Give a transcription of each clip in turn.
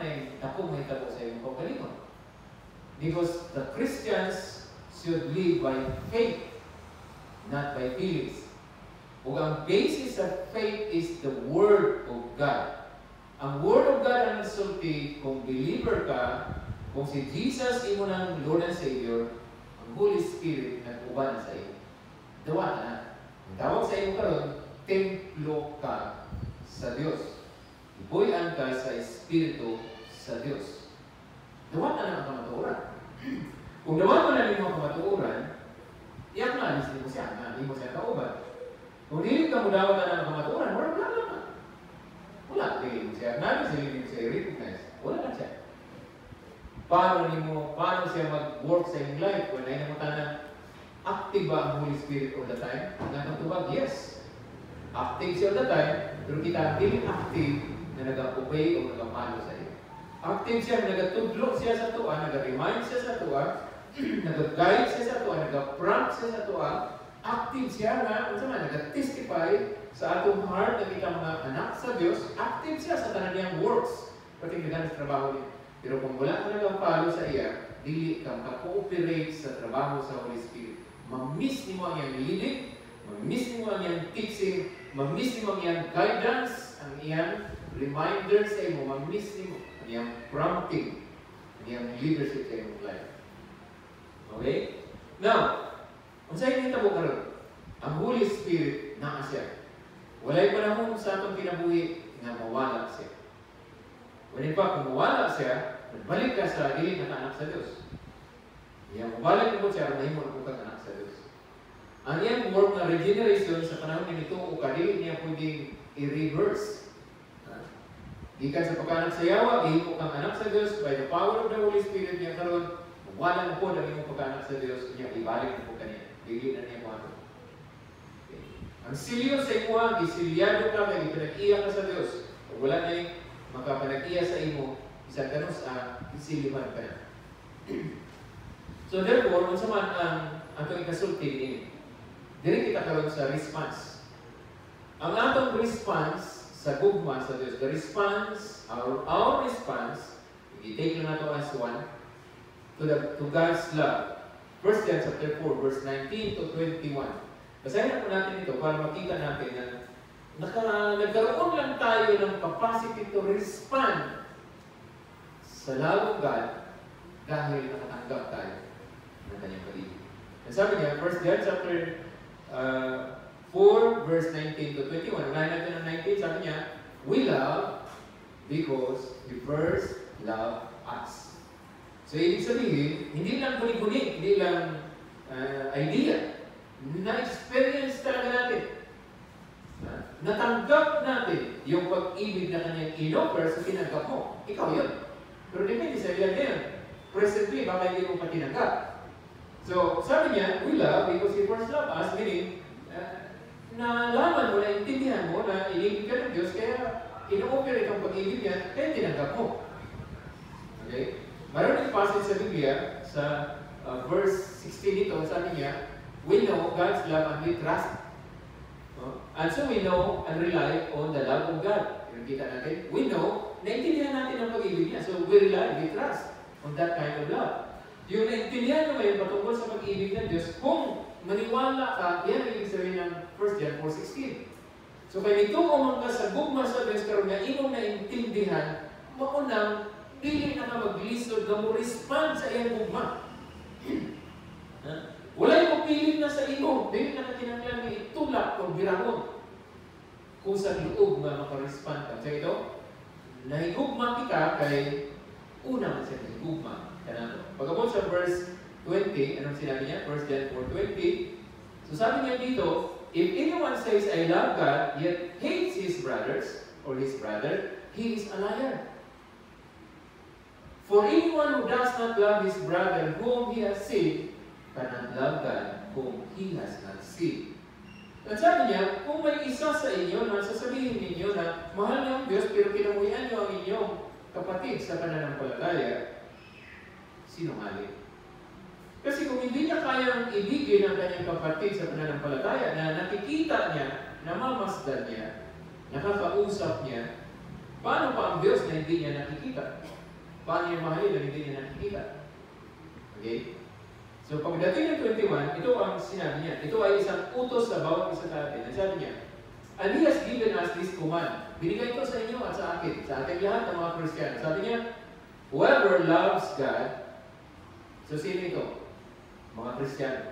na ako may tabo sa iyong pagkalingon. Because the Christians should live by faith, not by feelings. Ug ang basis of faith is the Word of God. Ang Word of God ang nagsulti kung believer ka, kung si Jesus imo ng Lord and Savior, ang Holy Spirit nag-uban sa iyo. Dawa na. Ang tawag sa iyo karon, templo ka sa Diyos. Ibuyan ka sa Espiritu sa Diyos. Dawa na ang kamatuoran. Kung dawa mo na rin ang kamatuoran, iyak na, hindi mo siya, hindi mo siya kauban. Kung hindi ka mo dawa na ang kamatuoran, wala naman. Wala, hindi mo siya, hindi mo siya recognize. Wala na siya. Paano siya mag-work sa iyong life? Kung nainamutan na, active ba ang Holy Spirit all the time? Nakatubag, yes. Active siya all the time, pero kita hindi active na nag-obey o nag-follow sa iyo. Active siya, nag-tudlo siya sa tuwa, nag-remind siya sa tuwa, nag-guide siya sa tuwa, nag-prompt siya sa tuwa, active siya na, nag-testify sa atong heart na kita mga anak sa Diyos, active siya sa tanan niyang works, pati sa trabaho niya. Pero kung wala ka nag-follow sa iya, dili ka maka-cooperate sa trabaho sa Holy Spirit. Ma-miss ni mo ang iyang leading, ma-miss ni mo ang iyang teaching, ma-miss ni mo ang iyang guidance, ang iyang reminder sa iyo, ma-miss ni mo ang iyang prompting, ang iyang leadership sa iyong life. Okay? Now, kung sa'yo nitabo ka rin, ang Holy Spirit na siya. Wala'y panahon sa atong kinabuhi na mawala siya. When in fact, kung mawala siya, nagbalik ka sa dili na anak sa Diyos. Iyang mabalik mo siya, mahimo na po kang anak sa Diyos. Ang iyang work na regeneration sa panahon nito, o kadili niya pwedeng i-reverse. Gikan sa pagkanak sa yawa, ihimo kang anak sa Diyos by the power of the Holy Spirit niya karon. Wala mo po na iyong pagkanak sa Diyos, niya ibalik na po kaniya. Dili na niya mo. Okay. Ang silyo sa imo, isilyado ka, may ipinag-iya ka sa Diyos. Kung wala na yung makapanag-iya sa imo, isang ganun sa isiliman ka na. So therefore, kung saman ang atong ikasulti ini, dili kita karon sa response. Ang atong response sa gugma sa Diyos, the response, our response, i-take lang nato as one, to God's love. 1 John chapter 4, verse 19 to 21. Basahin na po natin ito para makita natin na nagkaroon lang tayo ng capacity to respond sa love of God dahil nakatanggap tayo ng kanyang pag-ibig. Sabi niya, 1 John chapter 4, verse 19 to 21. Unahin natin ang 19, sabi niya, we love because He first loved us. So, ibig sabihin, hindi lang guni-guni, hindi lang idea. Na-experience talaga natin. Natanggap natin yung pag-ibig na kanyang in-offer sa tinanggap mo. Ikaw yun. Pero depende sa ilan ngayon. Presently, baka hindi mo pa tinanggap. So, sabi niya, we love because He first loved us, meaning, nalaman mo, naintindihan mo na iibig ka ng Diyos, kaya in-offer itong pag-ibig niya, kaya tinanggap mo. Okay? Mayroon yung passage sa Biblia, sa verse 16 nito, sabi niya, we know God's love and we trust. And so we know and rely on the love of God. Yung kita natin, we know, naintindihan natin ang pag-ibig niya. So we rely, we trust on that kind of love. Yung naintindihan mo ngayon patungkol sa pag-ibig ng Diyos, kung maniwala ka, yan ang ibig sabihin ng 1 John 4:16. So kaya nito umang ka sa gugma sa Diyos, karoon na imong naintindihan, maunang, dili na ka maglisod na mo respond sa iyang gugma. Wala'y mapilit na sa imo, dili na ka kinanglan na itulak o birangon kung sa loob na makarespond ka. So ito, nahigugma kita kay unang siya nahigugma ka na ito. Pagkabot sa verse 20, anong sinabi niya? 1 John 4:20. So sabi niya dito, if anyone says, I love God, yet hates his brothers or his brother, he is a liar. For anyone who does not love his brother whom he has seen, cannot love God whom he has not seen. At sabi niya, kung may isa sa inyo na sasabihin ninyo na mahal niyo ang Diyos pero kinamuhian niyo ang inyong kapatid sa pananampalataya, sinungaling. Kasi kung hindi niya kayang ibigin ang kanyang kapatid sa pananampalataya na nakikita niya, namamasdan niya, nakakausap niya, paano pa ang Diyos na hindi niya nakikita? Paano niya mahalin na hindi niya nakikita? Okay? So, pagdating ng 21, ito ang sinabi niya. Ito ay isang utos sa bawat isa sa atin. Ang sabi niya, and He has given us this command. Binigay ito sa inyo at sa ating lahat ng mga Kristiyano. Sabi niya, whoever loves God, so sino ito? Mga Kristiyano.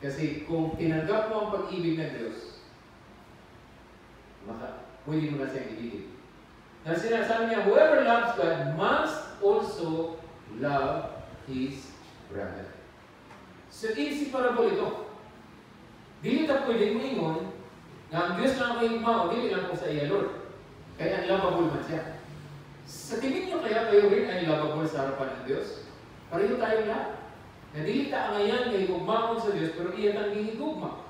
Kasi kung tinanggap mo ang pag-ibig ng Diyos, pwede mo na siyang ibigin. Na sinasabi niya, whoever loves God must also love his brother. So, easy parable ito. Dili ta pwede mo ingon na ang Diyos lang ang higmao, dili lang po sa iya, Lord. Kaya ang lovable man siya. Sa tingin niyo kaya kayo rin ay lovable sa harapan ng Diyos? Pareho tayo lahat. Na dili ta ang ayan kay higmaon sa Diyos, pero iya tang gihigugma.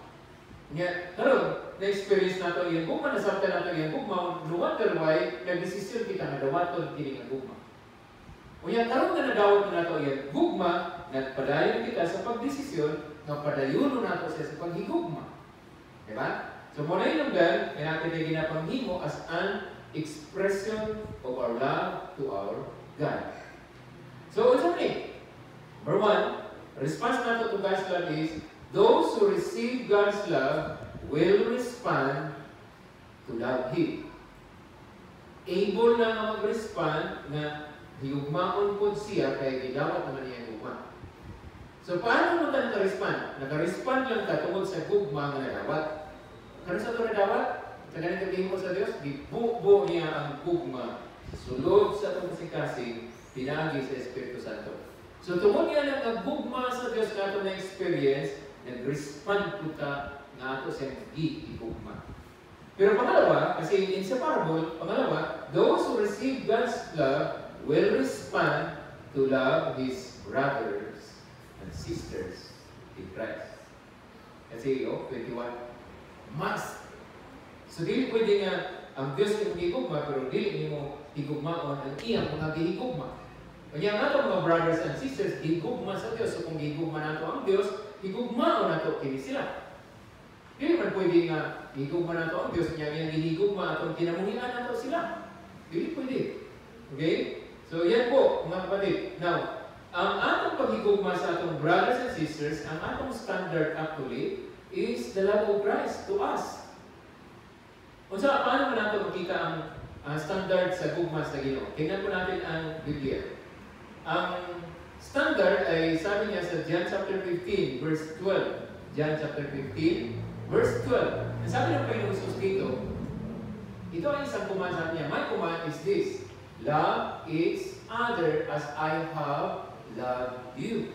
Nga, karon na-experience nato iyang gugma, nasabta nato iyang gugma, no wonder why, nag-desisyon kita na dawaton kini ang gugma. Unya, karon na nadawat na nato iyang gugma, nagpadayon kita sa pagdesisyon, nga padayon nato siya sa paghigugma. Diba? So, muna yung lugar, may natin na ginapanghimo as an expression of our love to our God. So, it's okay. Number one, response nato to God's love is, those who receive God's love will respond to love Him. Able na nga mag-respond na higugmaon po siya kaya gidawat naman niya gugma. So, paano mo tayo respond? Naka-respond lang ka tungkol sa gugma nga nadawat. Kano sa ito nadawat? Sa ganit kabihin mo sa Diyos, gibubo niya ang gugma. Sulod sa itong kasing pinagi sa Espiritu Santo. So, tungkol niya lang ang gugma sa Diyos na ito na experience, nag-respond po ta na ito sa gigugma. Pero pangalawa, kasi in sa parable, pangalawa, those who receive God's love will respond to love his brothers and sisters in Christ. Kasi, 21, must. So, dili pwede nga ang Diyos yung gigugma, pero dili mo higugmaon ang iyang mga gihigugma. Kanya nga ito mga brothers and sisters, higugma sa Diyos. So, kung higugma na ito ang Diyos, higugma na ito kini sila. Dili man pwede nga higugma na ito ang Diyos, niya yung higugma at kinamuhian na ito sila. Dili pwede. Okay? So, yan po, mga kapatid. Now, ang atong paghigugma sa atong brothers and sisters, ang atong standard actually, is the love of Christ to us. Kung sa paano man natin makita ang standard sa gugma sa Ginoo? Tingnan po natin ang Biblia. Ang standard ay sabi niya sa John chapter 15, verse 12. John chapter 15, verse 12. Ang sabi ng Panginoon Jesus dito, ito ay isang command, sabi niya, my command is this, love each other as I have loved you.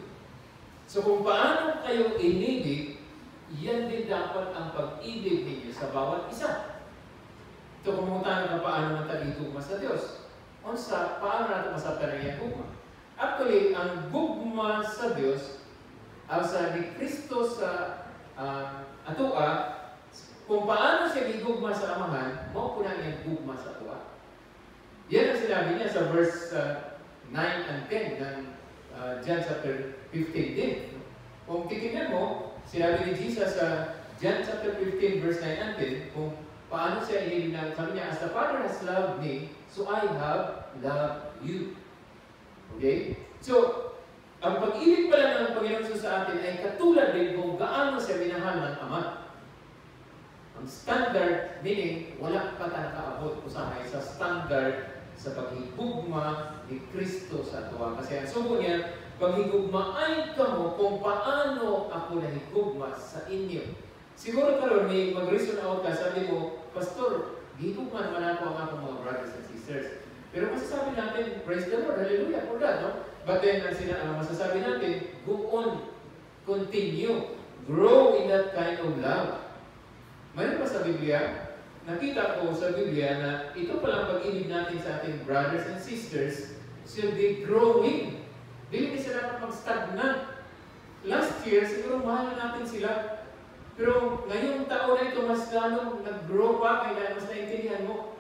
So kung paano kayo inibig, yan din dapat ang pag-ibig ninyo sa bawat isa. Ito kumutan na paano matagigugma sa Diyos. Unsa, paano natin masabta na iyang gugma? Actually, ang gugma sa Diyos, ang sa ni Kristo sa atua, kung paano siya gigugma sa Amahan, mo po na iyang gugma sa atua. Yan ang sinabi niya sa verse 9 and 10 ng John chapter 15 din. Kung titignan mo, sinabi ni Jesus sa John chapter 15 verse 9 and 10, kung paano siya inilinang, sabi niya, as the Father has loved me, so I have loved you. Okay? So, ang pag-ibig pala ng Panginoon sa atin ay katulad din kung gaano siya minahal ng Ama. Ang standard, meaning, wala pa tayo nakaabot usahay sa standard sa paghigugma ni Kristo sa atua. Kasi ang subo niya, paghigugma ay kamo kung paano ako nahigugma sa inyo. Siguro karon may mag-reason out ka, sabi mo, Pastor, gigugma naman ako ang akong mga brothers and sisters. Pero masasabi natin, praise the Lord, hallelujah for that, no? But then, masasabi natin, go on, continue, grow in that kind of love. Mayroon pa sa Biblia, nakita ko sa Biblia na ito palang pag-ibig natin sa ating brothers and sisters should be growing. Dili sila dapat mag-stagnant. Last year, siguro mahal na natin sila. Pero ngayong taon na ito, mas lalong nag-grow pa, kaya mas naintindihan mo.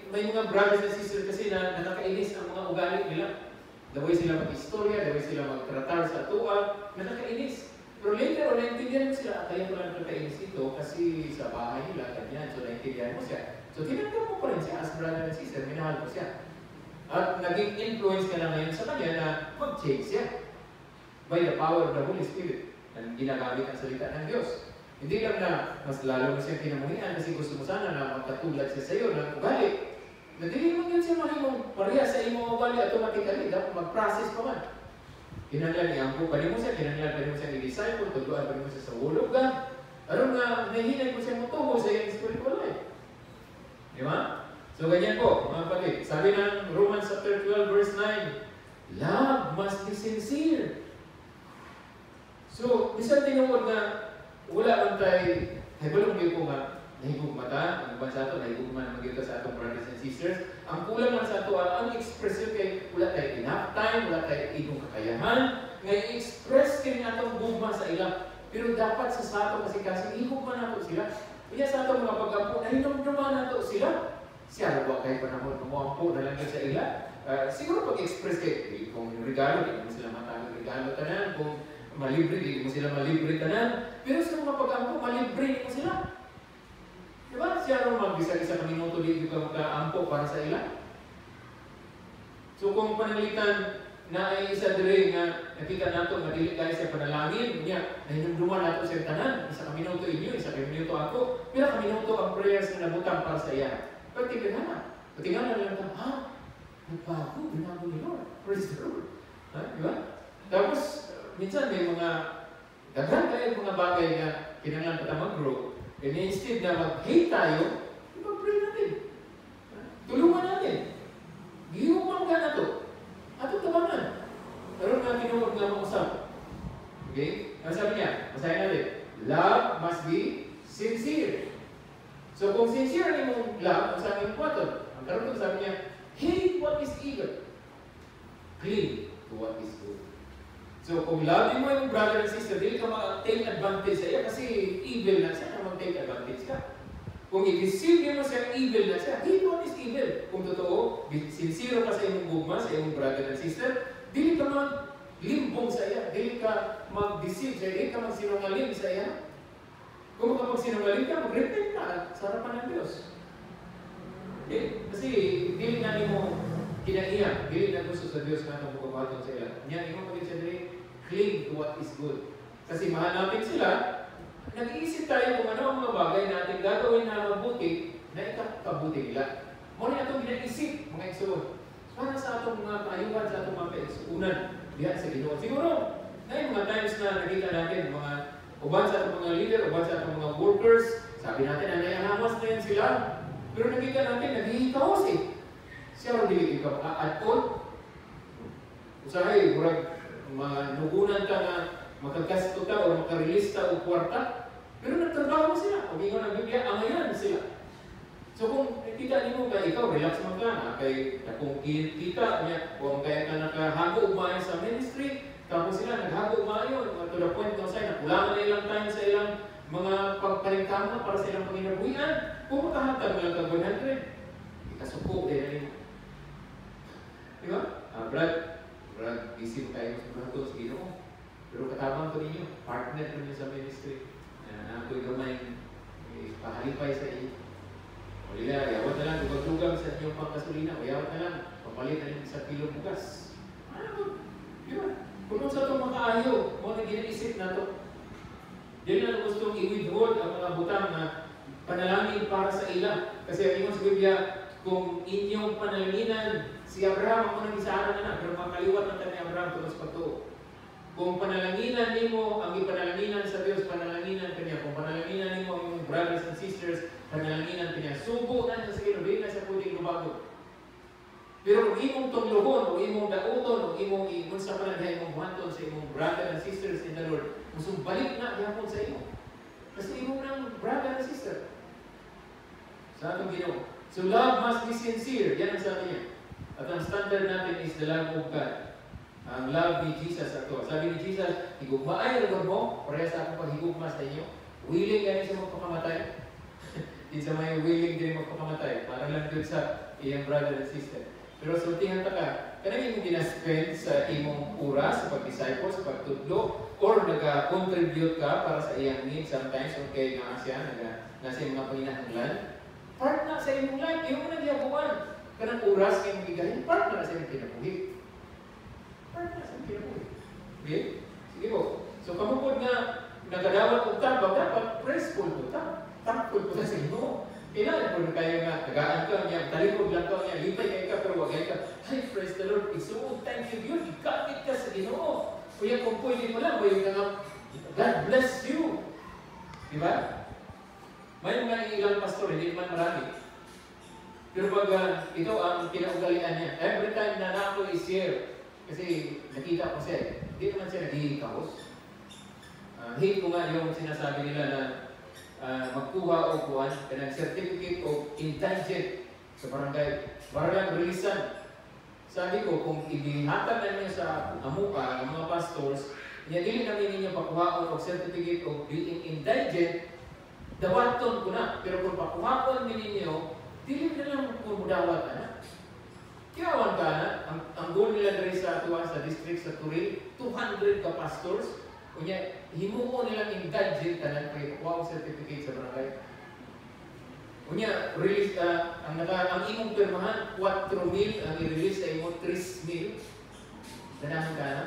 May mga brothers and sisters kasi na nakakainis ang mga ugali nila. The way sila mag-istorya, the way sila mag-tratar sa atua, nakakainis. Pero later on, naintindihan mo sila, kaya pala nakakainis ito kasi sa bahay nila, ganyan, so naintindihan mo siya. So So, tinanggap mo pa rin siya as brother and sister, minahal mo siya. At naging influence ka na ngayon sa kanya na mag-change siya by the power of the Holy Spirit na ginagamit ang salita ng Diyos. Hindi lang na mas lalo mo siyang kinamuhian kasi gusto mo sana na magkatulad siya sa iyo ng ugali. Nadili mo yun siya mahimong pareha sa imong ugali automatically. Dapat mag-process pa man. Kinanglan niya, pa rin mo siya, kinanglan pa rin mo siya ni-disciple, tuduan pa rin mo siya sa ulog ka. Aron nga, nahinay mo siya mutubo sa iyong spiritual life. Di ba? So, ganyan po, mga kapatid. Sabi ng Romans chapter 12, verse 9, love must be sincere. So, isang tinuod na wala man tayo, habalong kayo po nga, nahigugmata, ang iba sa ito, nahigugman naman dito sa atong brothers and sisters. Ang kulang lang sa ito, ang expression kay wala tayo enough time, wala tayo igong kakayahan, ngayon express kayo atong gugma sa ilang. Pero dapat sa ato kasi igugma nato sila. Kaya sa atong mga pag-ampo, nahinamdaman nato sila. Siya, wala kayo panahon, mamuampo na lang sa ila. Siguro pag-express kayo, kung regalo, hindi mo sila matagong regalo tanan, kung malibre, hindi mo sila malibre tanan. Pero sa mga pag-ampo, malibre mo sila. Diba? Siya rin mag-isa-isa na minuto dito ka magkaampo para sa ila. So kung panalitan na ay isa dire nga nakita nato madili kayo sa panalangin niya, nahinumduman nato sa tanan, isa ka minuto inyo, isa ka minuto ako, pero ka minuto ang prayers na nabutang para sa iya. Pero tingnan na. Tingnan na lang ha? Nagbago, binago ni Lord. Praise the Lord. Diba? Tapos, minsan may mga daghan kayo mga bagay na kinanglan pa mag-grow. And instead na mag-hate tayo, ipag-pray natin. Tulungan natin. Gihuman ka na ito. Ato tabangan. Pero nga tinuwag na mausap. Okay? Ang sabi niya, masahin natin, love must be sincere. So kung sincere ni mong love, ang sabi ng kwaton, ang karoon sabi niya, hate what is evil. Cling to what is good. So kung love mo yung brother and sister, hindi ka mag-take advantage sa iya kasi evil na siya, mag-take advantage ka. Kung i-deceive mo siya, evil na siya, hate what is evil. Kung totoo, sincere ka sa iyong gugma, sa iyong brother and sister, dili ka mag-limbong sa iya, dili ka mag-deceive sa iya, dili ka mag-sinungaling sa iya. Kung makapag-sinungaling ka, mag-repent ka sa harapan ng Diyos. Okay? Kasi dili na mo kinaiya, dili na gusto sa Diyos na itong bukabatong sa iya. Yan, ikaw pag siya dili, cling to what is good. Kasi mahanapin sila, nag-iisip tayo kung ano ang mga bagay natin gagawin na mabuti na ikakabuti nila. Muna itong ginaisip, mga igsoon. Para sa atong mga kaayuhan, sa atong mga kaigsuunan, diyan sa Ginoo. Siguro, na yung mga times na nakita natin, mga uban sa atong mga leader, uban sa atong mga workers, sabi natin, anay-anamas na yan sila. Pero nakita natin, naghihikaos eh. Siya rin dili ka at all. Usahay, murag, manugunan ka na makagasto ka o makarelease ka o kwarta. Pero nagtrabaho sila. Kung ingon ang Biblia, angayan sila. So kung kita nimo ka, ikaw, relax mo ka na. Kung kita niya, kung kaya ka nakahago umayon sa ministry, tapos sila naghago umayon. To the point kung sa'yo, nakulangan na ilang time sa ilang mga pagparingkama para sa ilang panginabuhian. Kung makahatag mo lang ka 100, ikasuko din na nimo. Diba? Brad, busy mo tayo sa mga sa Ginoo. Pero katabang ko ninyo, partner ko ninyo sa ministry. Ako'y gamay, pahalipay sa inyo. O nila, yawat na lang, dugag-dugag sa inyong pangkasulina. O yawat na lang, papalit na sa kilo bukas. Ano? Diba? Kung sa itong makaayo, mo na ginaisip na ito. Diyan na gustong i-withhold ang mga butang na panalangin para sa ila. Kasi ang ingon sa Biblia, kung inyong panalangin, si Abraham ang unang isaaran na, pero makaliwat ng ni Abraham tungkol sa pagtuo. Kung panalanginan nimo ang ipanalanginan sa Dios, panalanginan kanya. Kung panalanginan nimo ang imong brothers and sisters, panalanginan kanya. Subo na sa Ginoo, dili na sa pwedeng lubago. Pero kung imong tunglohon, o imong dauton, o imong sa panalangin, imong buhaton sa imong brother and sisters in the Lord, musong balik na gihapon sa imo. Kasi imong ng brother and sister. Sa atong Ginoo. So love must be sincere. Yan ang sabi niya. At ang standard natin is the love of God. Ang love ni Jesus ato. Sabi ni Jesus, higugmaay ang loob mo, pareha sa akong paghigugma sa inyo. Willing ka rin sa magpakamatay. Di sa may willing din magpakamatay. Para lang doon sa iyong brother and sister. Pero sultihan ka, kanang imong ginaspend sa imong oras, sa pag-disciple, sa pagtudlo, or nag-contribute ka para sa iyang needs sometimes, okay nga siya, nasa mga panginahanglan. Part na sa imong life, imo na gihabuan. Kanang oras kay magigahin, part na sa imong kinabuhi. Part na sa imong kinabuhi. Okay? Sige po. So kamupod nga nagadawat og tabang, dapat praiseful po ta. Thankful po sa Ginoo. Kailangan po kayo nga tagaan ka niya, talikod lang ka niya, lipay kayo ka, pero wag ka. Hey, praise the Lord. Isuod, thank you, God. Ikapit ka sa Ginoo. Kuya, kung pwede mo lang, may nga, God bless you. Diba? May mga ilang pastor, hindi man marami. Pero pag ito ang kinaugalian niya, every time na ako is here, kasi nakita ko siya, hindi naman siya naghihikahos. Hate ko nga yung sinasabi nila na magkuha o kuhan, kanang certificate of indigent sa barangay. Barangay releasan. Sabi ko, kung ibihatag na niyo sa amuka ng mga pastors, niya dili namin ninyo pakuhaon o certificate of being indigent, dawaton ko na. Pero kung pakuhaon ninyo, dili na lang kung mudawat na. Kiyawan ka na, ang goal nila rin sa tuwa sa district sa Turil, 200 ka pastors, kunya himuon nilang indigent tanan kay wow certificate sa barangay. Kunya release ang imong pirmahan 4,000 ang i-release sa imong 3,000. Danahan ka na.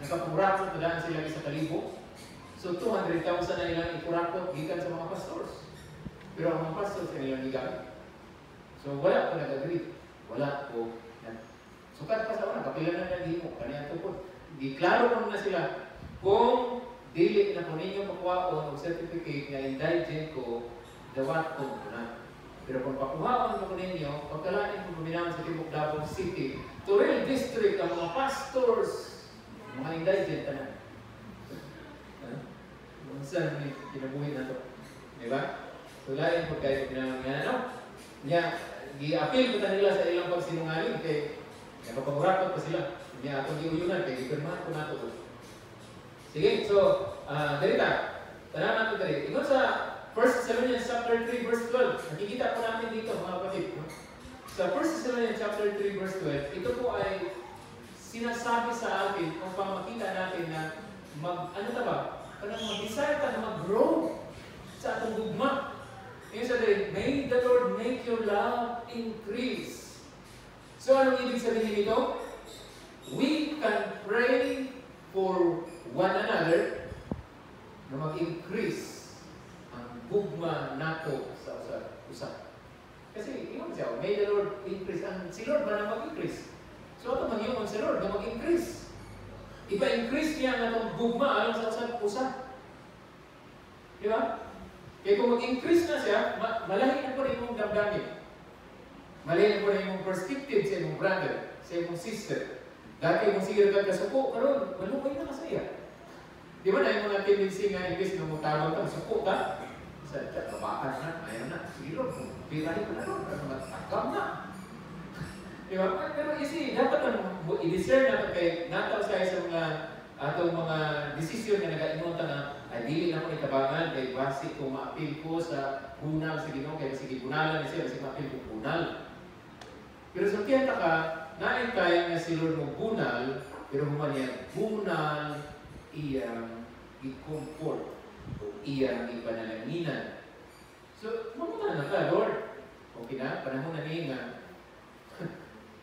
Nakapurakot na daan sila sa kalibo. So 200,000 na ilang ipurakot gikan sa mga pastors. Pero ang mga pastors ay nilang gigamit. So wala ko nag-agree. Wala ko. Sukat pa sa una, kapila na nag-himo. Kanya tupod. Giklaro ko na sila. Kung dili na po ninyo makuhaon o certificate na indigent ko, dawat ko na. Pero kung pakuhaon mo ninyo, pagkalain ko puminahon sa Tibok Davao City, Turil District, ang mga pastors, mga indigent na. Saan may kinabuhin na ito? Diba? So, lain po kayo puminahon nga, no? Niya, gi-appeal ko nila sa ilang pagsinungaling, kay napapangurakot pa sila. Niya, atong giuyunan, kay gipirmahan ko na ito. Sige, so, darita, tanaw natin dali. Ito sa 1 Thessalonians chapter 3 verse 12. Nakikita po natin dito mga kapatid. No? Sa 1 Thessalonians chapter 3 verse 12, ito po ay sinasabi sa atin kung pang makita natin na ano ta ba? Kanang mag-desire ka na mag-grow sa atong gugma. Yung sa dali, may the Lord make your love increase. So, anong ibig sabihin nito? We can pray for one another na mag-increase ang gugma nato sa usap. Kasi, yun siya, may the Lord increase. Si Lord ba na mag-increase? So, ito mag-iwan si Lord na mag-increase. Ipa-increase niya ang atong gugma alang sa usap. Di ba? Kaya kung mag-increase na siya, malahi na po rin mong damdamin. Malahi na po rin mong perspective sa imong brother, sa imong sister. Dati mong sige ka kasuko, karon malukay na kasaya. Di ba na yung mga tendency nga English na mutawag ka, suko ka? Sa babaan na, ayaw na, sige ron, pirahin ko na ron, matakam na. Di ba? Pero isi, dapat ang i-discern natin kay nataw siya sa mga atong mga desisyon na nag-aimunta na ay dili na ko itabangan kay basi ko ma-appeal ko sa bunal sa Ginoo kay sige bunalan ni siya basi ma-appeal ko bunal. Pero sa tiyata ka, nain kaya nga si Lord mo bunal, pero human yan, bunal iyang i-comfort o iyang ipanalaginan. So, mamunta na ka, Lord. Okay na, panahon na niya nga.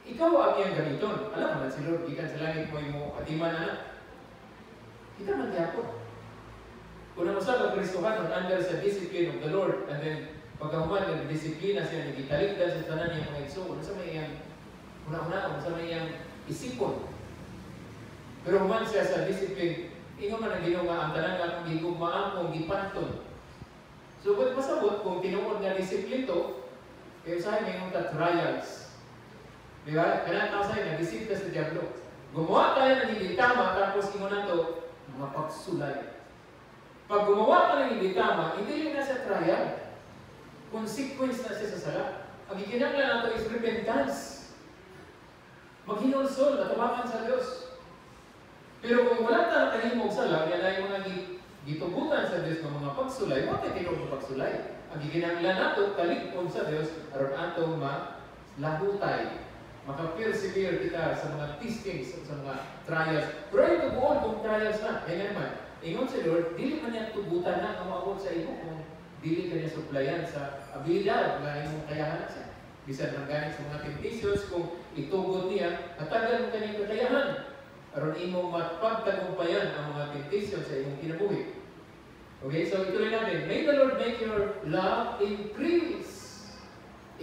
Ikaw ang iyang gamiton. Alam mo na si Lord, gikan sa langit mo atiman na. Kita man yapon. Kung namasal ang Kristohanon under sa discipline of the Lord, and then pagkahuman ng disiplina siya, nagitalikdan sa tanan niya mga igsoon, sa may iyang una-una, sa may iyang isipon. Pero human siya sa discipline, ingo man ang Ginoo nga ang tanan nga akong gigugmaan kong gipanton. So, ba't masabot kung tinuod nga discipline to, kaya sa may mga trials. Di ba? Kaya tao sa'yo, nag-isip ka sa Diablo. Gumawa tayo ng hindi tama, tapos ingo na to, mga pagsulay. Pag gumawa ka ng hindi tama, hindi yun na sa trial. Consequence na siya sa sala. Ang ikinanglan nato is repentance. Maghinulsol, natabangan sa Diyos. Pero kung wala tayo kahimog sala, yan ay mga gitubutan sa Diyos ng mga pagsulay, wala tayo ng pagsulay. Ang ikinanglan nato, kalikpon sa Diyos, aron atong malahutay. Maka-persevere kita sa mga testings, sa mga trials. Pero ay tubuon kung trials na. Kaya naman, ingon si Lord, dili man yan tubutan na ang maabot sa imo kung dili ka niya suplayan sa abilidad nga imong kayahan siya. Bisan nang galing sa mga temptations, kung itugod niya, hatagan mo kanyang kakayahan. Aron imong mapagtagumpayan ang mga temptations sa imong kinabuhi. Okay, so ituloy natin. May the Lord make your love increase.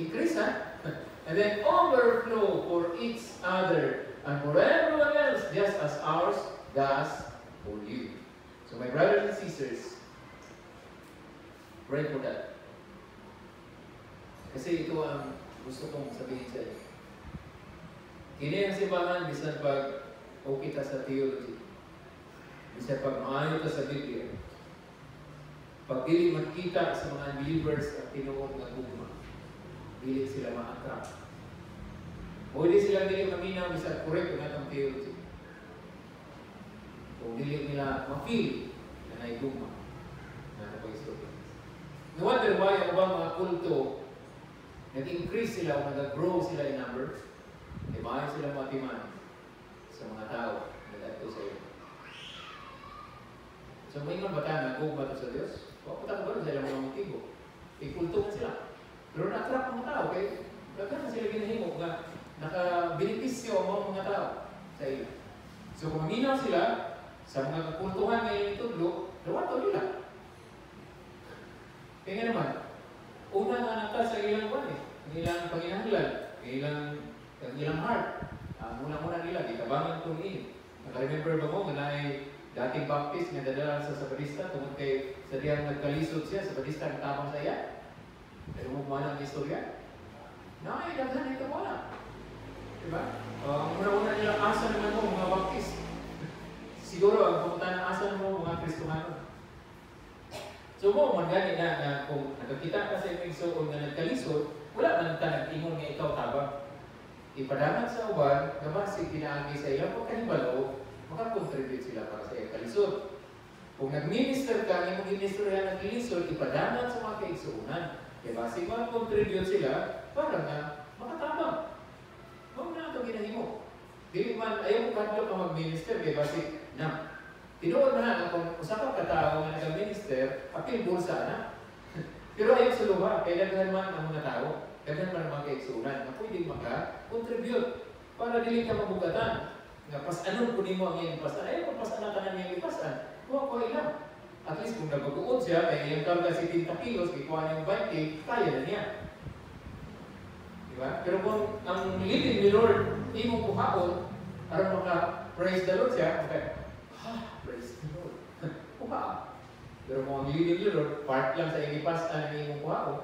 Increase, ha? And then overflow for each other and for everyone else, just as ours does for you. So my brothers and sisters, pray for that. Kasi ito ang gusto kong sabihin sa inyo. Kini ang simbahan, bisan pag okay ta sa theology, bisan pag maayo ta sa Biblia, pag dili makita sa mga unbelievers ang tinuod nga gugma, dili sila ma-attract. O di sila dili maminaw bisan correct ang atong theology. O dili nila ma-feel na naigugma na napag-istorya. No wonder why ang ubang mga kulto nag-increase sila o nag-grow sila in number, e maayo sila matiman sa mga tao na dato sa iyo. So may mga bata na go ba ito sa Diyos? O patang ba sila mga motibo? Ikulto man sila. Pero na-attract ang mga tao, kaya kagana sila ginahimo na naka-benepisyo ang mga tao sa iyo. So kung maminaw sila sa mga kakultuhan ngayon itudlo, dawato nila. Kaya nga naman, una nga nata sa ilang buwan ang ilang panginahanglan, ang ilang heart. Muna-muna nila, gitabangan itong ini. Naka-remember ba mo, na ay dating Baptist nga dadala sa Sabadista, tungkol kay sa diyang nagkalisod siya, Sabadista ang tapang sa iya. Pero mo ba ang istorya? Ay, daghan ito wala. Diba? Muna-muna nila, asa naman mo mga Baptist. Siguro, ang pumunta ng asa mo mga Kristohano. So mo, magani na kung nakakita ka sa imong igsoon nga nagkalisod, wala man ta nag-ingon nga ikaw tabang. Ipadaman sa uban, nga basig pinaagi sa ilang pagkanibalo, makakontribute sila para sa iyang kalisod. Kung nag-minister ka, imong ginistorya nag-lisod, ipadaman sa mga kaigsuunan. Kaya basig makakontribute sila para nga makatabang. Huwag na ito ginahimo. Dili man, ayaw mo kadlo ka mag-minister, kaya basig na. Tinuod na na, kung usapang katao nga nag-minister, apil bulsa na. Pero ayaw sa luha, kaya daghan man ang mga tao, daghan man ang mga kaigsuunan, na pwede maka-contribute para dili ka mabugatan. Nga pas-anon po nimo ang iyong pasan, ayaw kung pas-anon ka na niyong pasan, huwag ko ilang. At least kung nagbaguod siya, kaya iyong karga si 30 kilos, ikuha niyong 20, kaya na niya. Diba? Pero kung ang leading ni Lord, imong kuhaon, para maka-praise the Lord siya, okay, praise the Lord. Kuha. Pero kung ang leading ni Lord, part lang sa ipastan ng imong kuhaon,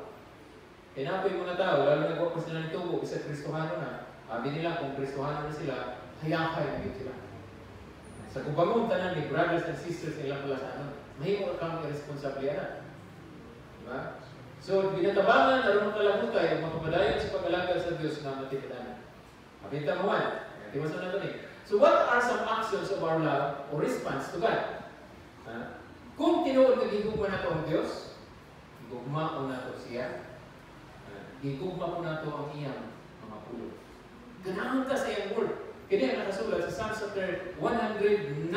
inapoy mga tao, lalo nagwa pa sila nitubo, isa Kristohano na, sabi nila kung Kristohano na sila, hayakay na sila. Sa kubangon tanan ni brothers and sisters nilang palasanon, mahimo kang irresponsablyan. Diba? So, binatabangan, aron makalamutan, makapadayon sa pag-alagad sa Diyos na matipadanan. Abinta mo man. Tiwasan na ito eh. So, what are some actions of our love or response to God? Kung tinuod na gigugma na ito ang Diyos, gigugma ko na ito siya, gigugma ko na ito ang iyang mga pulo. Ganahan ka sa iyang word. Kaya ang nakasulat sa Psalms chapter 119,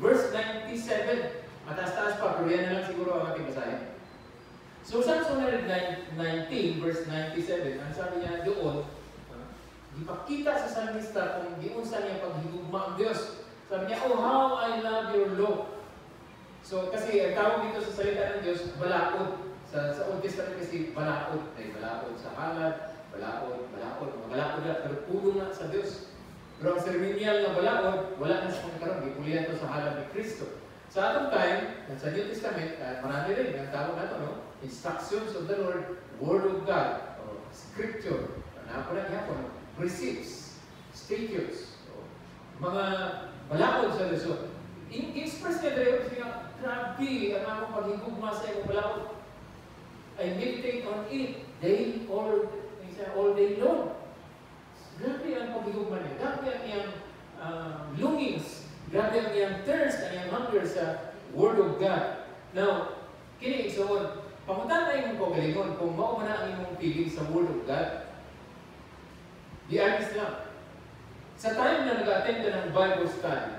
verse 97. Mataas-taas pa, pero yan na lang siguro ang ating basahin. So, Psalms 119, verse 97, ang sabi niya doon, ipakita sa salmista kung giunsa niya paghigugma ang Diyos. Sabi niya, oh, how I love your law. So, kasi ang tawag dito sa salita ng Diyos, balaod. Sa Old Testament kasi balaod. Ay, balaod sa halad, balaod. Mga balaod na, pero pulo na sa Diyos. Pero ang ceremonial na balaod, wala na sa pagkaroon. Gipulihan ito sa halad ni Kristo. Sa atong time, sa New Testament, marami rin, ang tawag na ito, no? Instructions of the Lord, Word of God, o Scripture, napunan niya po, precepts, statutes, mga balaod sa Diyos. I-express niya dahil siya, grabe, ang akong paghigugma sa iyong balaod. I meditate on it day all day long. Grabe ang paghigugma niya, grabe ang iyang longings, grabe ang iyang thirst, ang iyang hunger sa Word of God. Now, kini igsoon, pamuntan na imong kagalingon kung mao man ang imong feeling sa Word of God. Di honest lang. Sa time na nag-attend ka ng Bible study,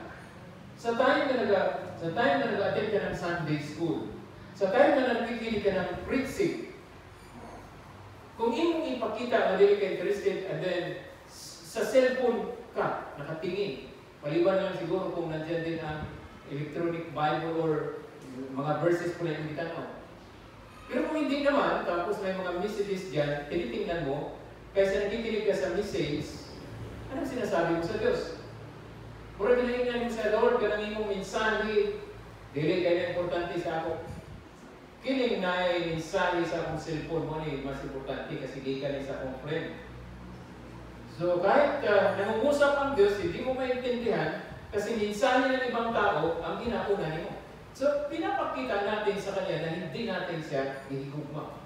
sa time na nag-attend ka ng Sunday school, Sa time na nakikinig ka ng preaching, kung imong ipakita na dili ka interested, and then sa cellphone ka, nakatingin, paliban lang siguro kung nandiyan din ang electronic Bible or mga verses po na yung tanaw. Pero kung hindi naman, tapos may mga messages dyan, tinitingnan mo, kaysa nakikinig ka sa message, anong sinasabi mo sa Diyos? Mura ginahingan mo sa Lord, ganang imong mensahe, dili kayo na importante sa ako. Kining na ay mensahe sa akong cellphone mo ni mas importante kasi di ka sa akong friend. So kahit nangungusap ang Diyos, hindi mo maintindihan kasi mensahe ng ibang tao ang ginauna niyo. So pinapakita natin sa Kanya na hindi natin siya ihigugma.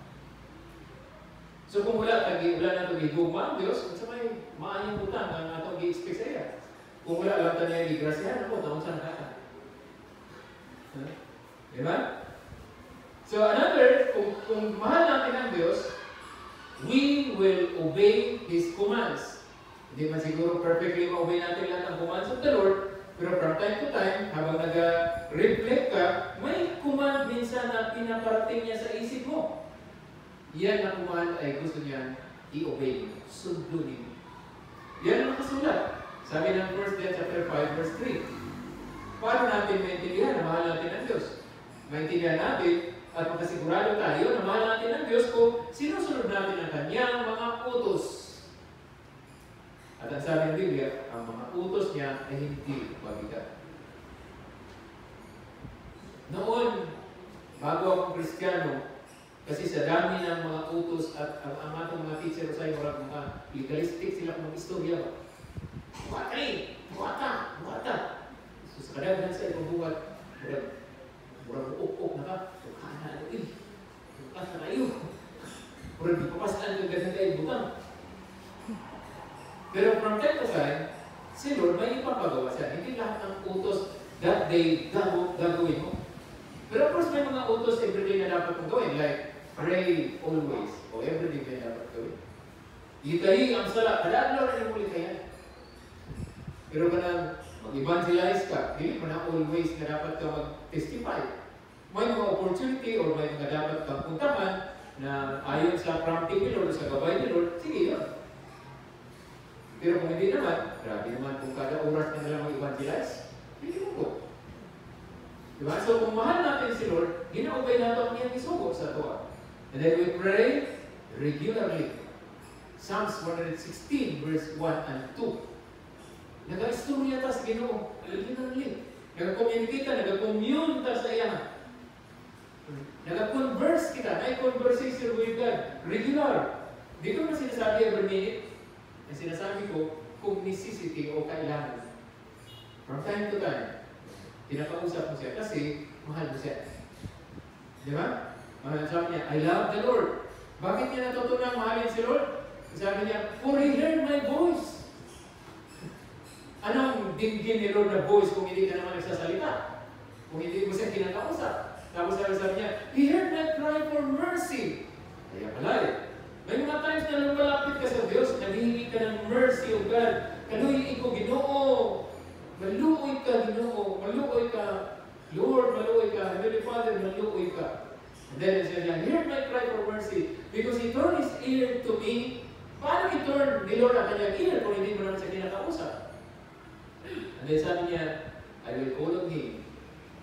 So kung wala na ito ihigugma ang Diyos, kung sa may maanyong utang ang atong i-expect sa iya. Kung wala lang tayo i-grasyahan, ako, taon sa nakaka. Diba? So another, kung mahal natin ang Diyos, we will obey His commands. Hindi man siguro perfectly ma-obey natin lahat ang commands of the Lord, pero from time to time, habang nag-reflect ka, may command minsan na pinaparating niya sa isip mo. Yan na command ay gusto niya i-obey mo, sundunin mo. Yan ang nakasulat. Sabi ng 1 John chapter 5, verse 3. Paano natin maintindihan na mahal natin ang Diyos? Maintindihan natin at magkasigurado tayo na mahal natin ang Diyos kung sinusunod natin ang Kanyang mga utos. At ang sabi ng Biblia, ang mga utos niya ay hindi mabigat. Noon, bago akong Kristiyano, kasi sa dami ng mga utos at ang atong mga teacher sa mga legalistic sila kung mag-istorya ba? Buwata. So sa kadaghan sa ibang buwat, murag uok na ka, tukana na rin, bukas na kayo. Murag di papasaan yung ganyan kayo butang. Pero from time to time, si Lord may ipapagawa siya. Hindi lahat ng utos that day gagawin mo. Pero of course may mga utos everyday na dapat mong gawin, like pray always, o everyday na dapat gawin. Itahi ang sala, kadadlaw na yung muli kaya. Pero kanang mag-evangelize ka, hindi mo na always na dapat ka mag-testify. May mga opportunity or may mga dapat kang puntahan na ayon sa prompting ni Lord, sa gabay ni Lord, sige yun. Pero kung hindi naman, grabe naman kung kada oras na nalang mag-evangelize, hindi mo po. Diba? So kung mahal natin si Lord, ginaubay natin ang iyang isugo sa tuwa. And then we pray regularly. Psalms 116 verse 1 and 2. Nag-istorya ta sa Ginoo, regularly. Nag-communicate ka, nag-commune ta sa iya. Nag-converse kita, may conversation with God. Regular. Dito na sinasabi every minute. Ang sinasabi ko, kung necessity o kailangan. From time to time, pinakausap mo siya kasi mahal mo siya. Di ba? Sabi niya, I love the Lord. Bakit niya natutunang mahalin si Lord? Sabi niya, for He heard my voice. Anong dinggin ni Lord na voice kung hindi ka naman nagsasalita? Kung hindi mo siya kinakausap. Tapos sabi niya, He heard my cry for mercy. Kaya pala eh. May mga times na lumalapit ka sa Diyos, naghihingi ka ng mercy of God. Kaluhin ko, Ginoo. Maluoy ka, Ginoo. Maluoy ka. Lord, maluoy ka. Heavenly Father, maluoy ka. And then he said, hear my cry for mercy. Because He turned His ear to me. Paano i-turn ni Lord ang kanyang ear kung hindi mo naman siya kinakausap? And then sabi niya, I will call on Him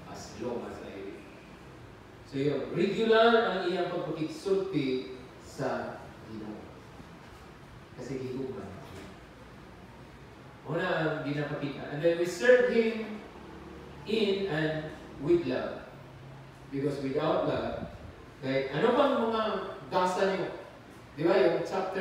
as long as I live. So yun, regular ang iyang pagpapiksulti sa Ginoo. Kasi higuman. Una ang ginapakita. And then we serve Him in and with love. Because without love, kahit ano bang mga gasa niyo, di ba yung chapter